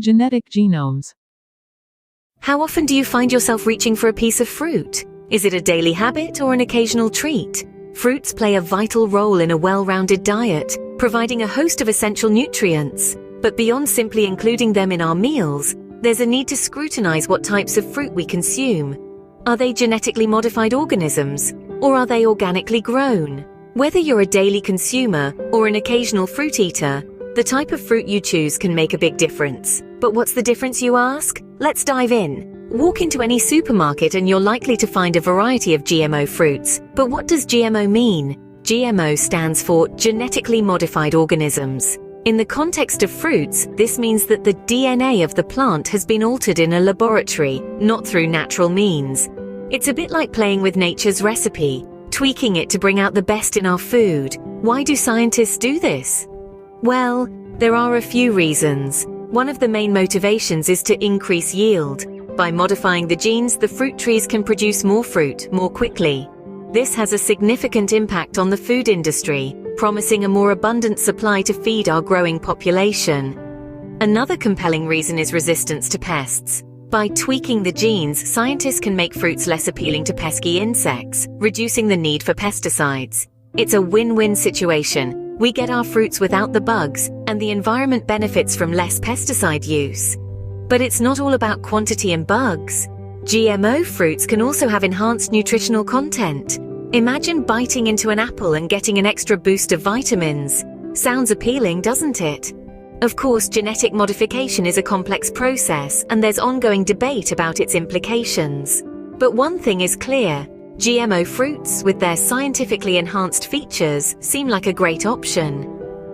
Genetic genomes. How often do you find yourself reaching for a piece of fruit? Is it a daily habit or an occasional treat? Fruits play a vital role in a well-rounded diet, providing a host of essential nutrients. But beyond simply including them in our meals, there's a need to scrutinize what types of fruit we consume. Are they genetically modified organisms, or are they organically grown? Whether you're a daily consumer or an occasional fruit eater, the type of fruit you choose can make a big difference. But what's the difference, you ask? Let's dive in. Walk into any supermarket and you're likely to find a variety of GMO fruits. But what does GMO mean? GMO stands for genetically modified organisms. In the context of fruits, this means that the DNA of the plant has been altered in a laboratory, not through natural means. It's a bit like playing with nature's recipe, tweaking it to bring out the best in our food. Why do scientists do this? Well, there are a few reasons. One of the main motivations is to increase yield. By modifying the genes, the fruit trees can produce more fruit more quickly. This has a significant impact on the food industry, promising a more abundant supply to feed our growing population. Another compelling reason is resistance to pests. By tweaking the genes, scientists can make fruits less appealing to pesky insects, reducing the need for pesticides. It's a win-win situation. We get our fruits without the bugs, and the environment benefits from less pesticide use. But it's not all about quantity and bugs. GMO fruits can also have enhanced nutritional content. Imagine biting into an apple and getting an extra boost of vitamins. Sounds appealing, doesn't it? Of course, genetic modification is a complex process, and there's ongoing debate about its implications. But one thing is clear. GMO fruits, with their scientifically enhanced features, seem like a great option.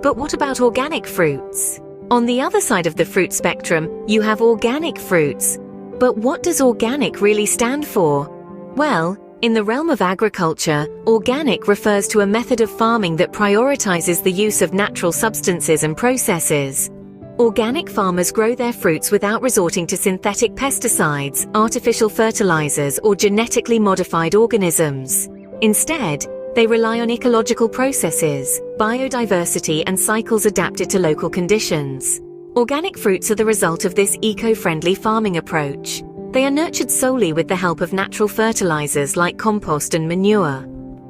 But what about organic fruits? On the other side of the fruit spectrum, you have organic fruits. But what does organic really stand for? Well, in the realm of agriculture, organic refers to a method of farming that prioritizes the use of natural substances and processes. Organic farmers grow their fruits without resorting to synthetic pesticides, artificial fertilizers, or genetically modified organisms. Instead, they rely on ecological processes, biodiversity, and cycles adapted to local conditions. Organic fruits are the result of this eco-friendly farming approach. They are nurtured solely with the help of natural fertilizers like compost and manure.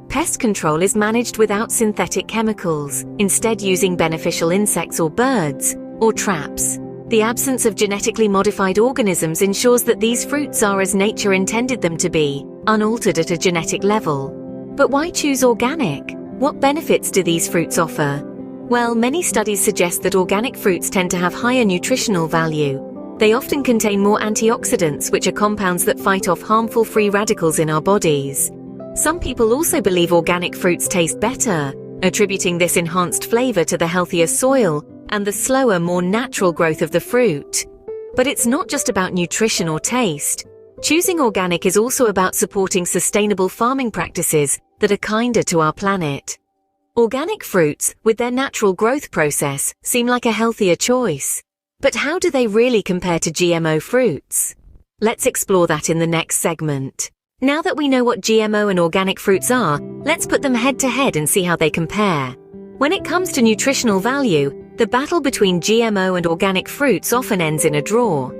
Pest control is managed without synthetic chemicals, instead using beneficial insects or birds, or traps. The absence of genetically modified organisms ensures that these fruits are as nature intended them to be, unaltered at a genetic level. But why choose organic? What benefits do these fruits offer? Well, many studies suggest that organic fruits tend to have higher nutritional value. They often contain more antioxidants, which are compounds that fight off harmful free radicals in our bodies. Some people also believe organic fruits taste better, attributing this enhanced flavor to the healthier soil and the slower, more natural growth of the fruit. But it's not just about nutrition or taste. Choosing organic is also about supporting sustainable farming practices that are kinder to our planet. Organic fruits, with their natural growth process, seem like a healthier choice. But how do they really compare to GMO fruits? Let's explore that in the next segment. Now that we know what GMO and organic fruits are, let's put them head to head and see how they compare. When it comes to nutritional value, the battle between GMO and organic fruits often ends in a draw.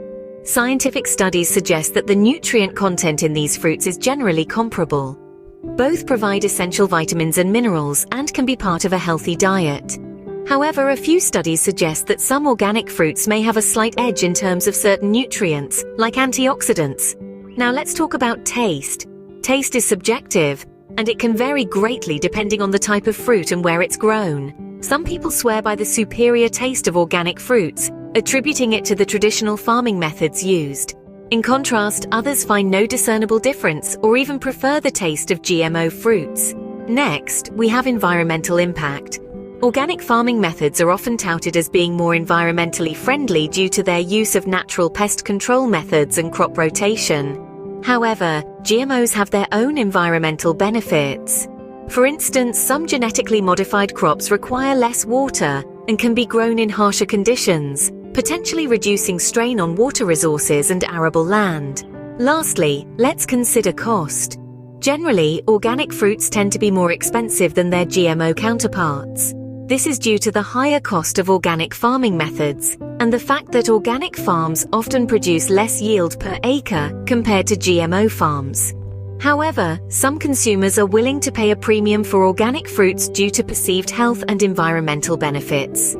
Scientific studies suggest that the nutrient content in these fruits is generally comparable. Both provide essential vitamins and minerals and can be part of a healthy diet. However, a few studies suggest that some organic fruits may have a slight edge in terms of certain nutrients, like antioxidants. Now let's talk about taste. Taste is subjective, and it can vary greatly depending on the type of fruit and where it's grown. Some people swear by the superior taste of organic fruits, attributing it to the traditional farming methods used. In contrast, others find no discernible difference or even prefer the taste of GMO fruits. Next, we have environmental impact. Organic farming methods are often touted as being more environmentally friendly due to their use of natural pest control methods and crop rotation. However, GMOs have their own environmental benefits. For instance, some genetically modified crops require less water and can be grown in harsher conditions, potentially reducing strain on water resources and arable land. Lastly, let's consider cost. Generally, organic fruits tend to be more expensive than their GMO counterparts. This is due to the higher cost of organic farming methods and the fact that organic farms often produce less yield per acre compared to GMO farms. However, some consumers are willing to pay a premium for organic fruits due to perceived health and environmental benefits.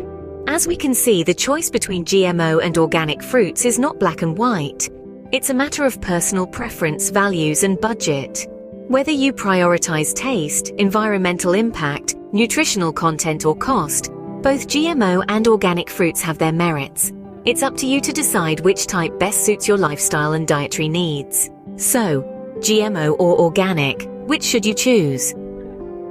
As we can see, the choice between GMO and organic fruits is not black and white. It's a matter of personal preference, values, and budget. Whether you prioritize taste, environmental impact, nutritional content, or cost, both GMO and organic fruits have their merits. It's up to you to decide which type best suits your lifestyle and dietary needs. So, GMO or organic, which should you choose?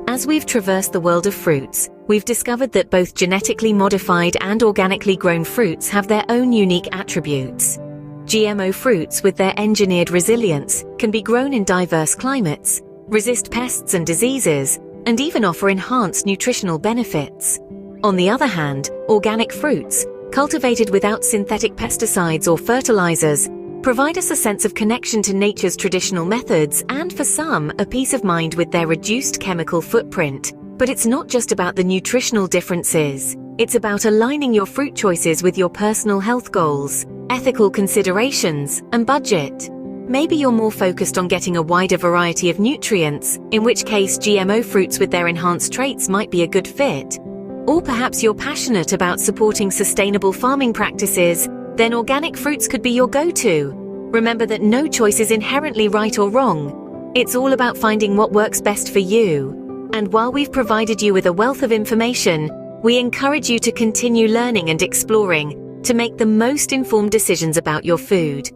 As we've traversed the world of fruits, we've discovered that both genetically modified and organically grown fruits have their own unique attributes. GMO fruits, with their engineered resilience, can be grown in diverse climates, resist pests and diseases, and even offer enhanced nutritional benefits. On the other hand, organic fruits, cultivated without synthetic pesticides or fertilizers, provide us a sense of connection to nature's traditional methods and, for some, a peace of mind with their reduced chemical footprint. But it's not just about the nutritional differences. It's about aligning your fruit choices with your personal health goals, ethical considerations, and budget. Maybe you're more focused on getting a wider variety of nutrients, in which case GMO fruits with their enhanced traits might be a good fit. Or perhaps you're passionate about supporting sustainable farming practices, then organic fruits could be your go-to. Remember that no choice is inherently right or wrong. It's all about finding what works best for you. And while we've provided you with a wealth of information, we encourage you to continue learning and exploring to make the most informed decisions about your food.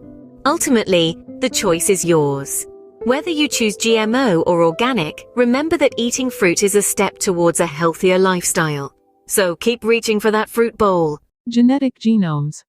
Ultimately, the choice is yours. Whether you choose GMO or organic, remember that eating fruit is a step towards a healthier lifestyle. So keep reaching for that fruit bowl. Genetic genomes.